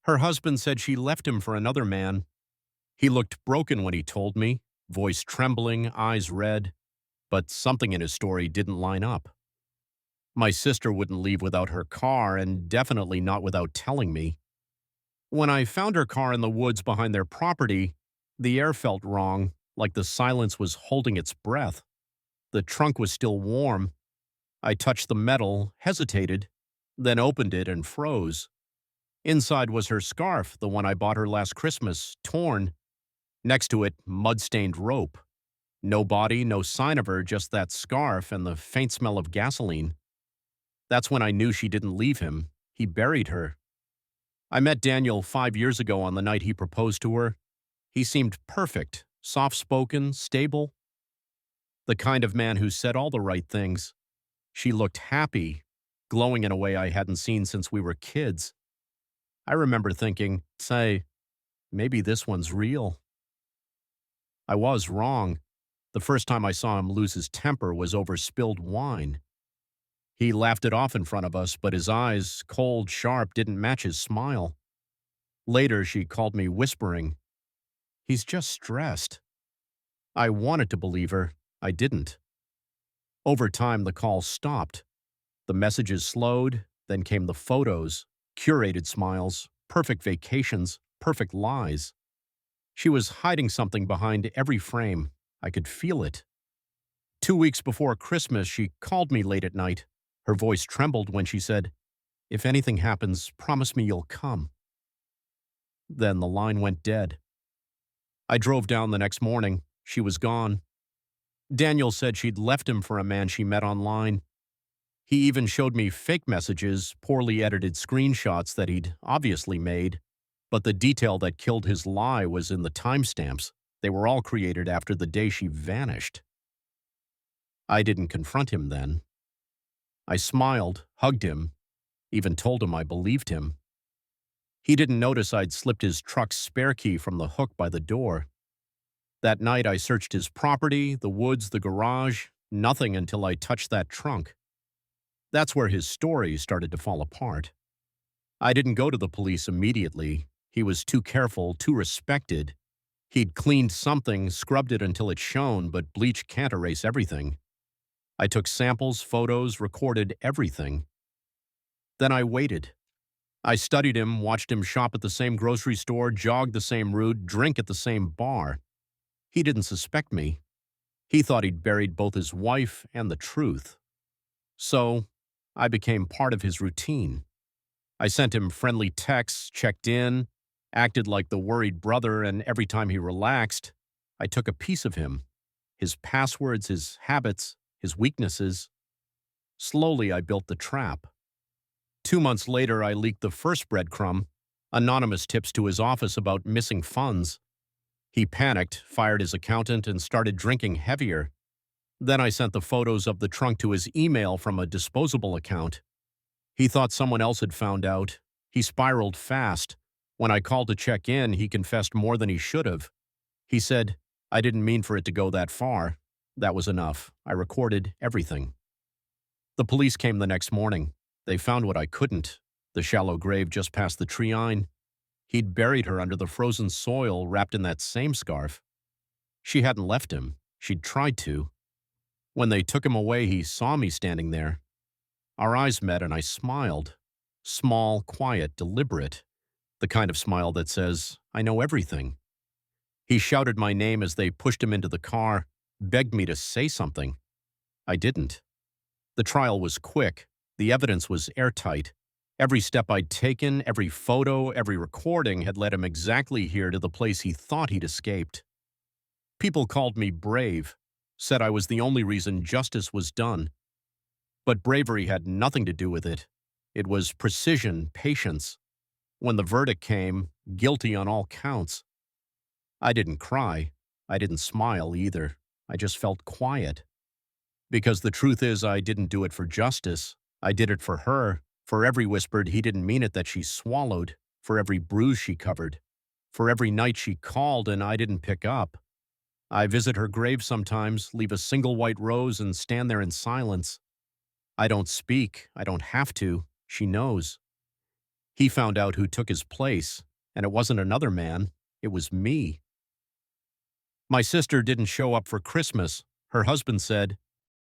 Her husband said she left him for another man. He looked broken when he told me, voice trembling, eyes red, but something in his story didn't line up. My sister wouldn't leave without her car, and definitely not without telling me. When I found her car in the woods behind their property, the air felt wrong, like the silence was holding its breath. The trunk was still warm. I touched the metal, hesitated, then opened it and froze. Inside was her scarf, the one I bought her last Christmas, torn. Next to it, mud-stained rope. No body, no sign of her, just that scarf and the faint smell of gasoline. That's when I knew she didn't leave him. He buried her. I met Daniel 5 years ago on the night he proposed to her. He seemed perfect, soft-spoken, stable. The kind of man who said all the right things. She looked happy, glowing in a way I hadn't seen since we were kids. I remember thinking, say, maybe this one's real. I was wrong. The first time I saw him lose his temper was over spilled wine. He laughed it off in front of us, but his eyes, cold, sharp, didn't match his smile. Later, she called me whispering, "He's just stressed." I wanted to believe her. I didn't. Over time, the call stopped. The messages slowed, then came the photos, curated smiles, perfect vacations, perfect lies. She was hiding something behind every frame. I could feel it. 2 weeks before Christmas, she called me late at night. Her voice trembled when she said, "If anything happens, promise me you'll come." Then the line went dead. I drove down the next morning. She was gone. Daniel said she'd left him for a man she met online. He even showed me fake messages, poorly edited screenshots that he'd obviously made, but the detail that killed his lie was in the timestamps. They were all created after the day she vanished. I didn't confront him then. I smiled, hugged him, even told him I believed him. He didn't notice I'd slipped his truck's spare key from the hook by the door. That night I searched his property, the woods, the garage, nothing until I touched that trunk. That's where his story started to fall apart. I didn't go to the police immediately. He was too careful, too respected. He'd cleaned something, scrubbed it until it shone, but bleach can't erase everything. I took samples, photos, recorded everything. Then I waited. I studied him, watched him shop at the same grocery store, jog the same route, drink at the same bar. He didn't suspect me. He thought he'd buried both his wife and the truth. So, I became part of his routine. I sent him friendly texts, checked in, acted like the worried brother, and every time he relaxed, I took a piece of him. His passwords, his habits, his weaknesses. Slowly, I built the trap. 2 months later, I leaked the first breadcrumb, anonymous tips to his office about missing funds. He panicked, fired his accountant, and started drinking heavier. Then I sent the photos of the trunk to his email from a disposable account. He thought someone else had found out. He spiraled fast. When I called to check in, he confessed more than he should have. He said, "I didn't mean for it to go that far." That was enough. I recorded everything. The police came the next morning. They found what I couldn't, the shallow grave just past the treine. He'd buried her under the frozen soil wrapped in that same scarf. She hadn't left him. She'd tried to. When they took him away, he saw me standing there. Our eyes met and I smiled. Small, quiet, deliberate. The kind of smile that says, "I know everything." He shouted my name as they pushed him into the car, begged me to say something. I didn't. The trial was quick. The evidence was airtight. Every step I'd taken, every photo, every recording had led him exactly here to the place he thought he'd escaped. People called me brave, said I was the only reason justice was done. But bravery had nothing to do with it. It was precision, patience. When the verdict came, guilty on all counts. I didn't cry. I didn't smile either. I just felt quiet. Because the truth is, I didn't do it for justice. I did it for her, for every whispered he didn't mean it that she swallowed, for every bruise she covered, for every night she called and I didn't pick up. I visit her grave sometimes, leave a single white rose and stand there in silence. I don't speak. I don't have to. She knows. He found out who took his place, and it wasn't another man, it was me. My sister didn't show up for Christmas. Her husband said,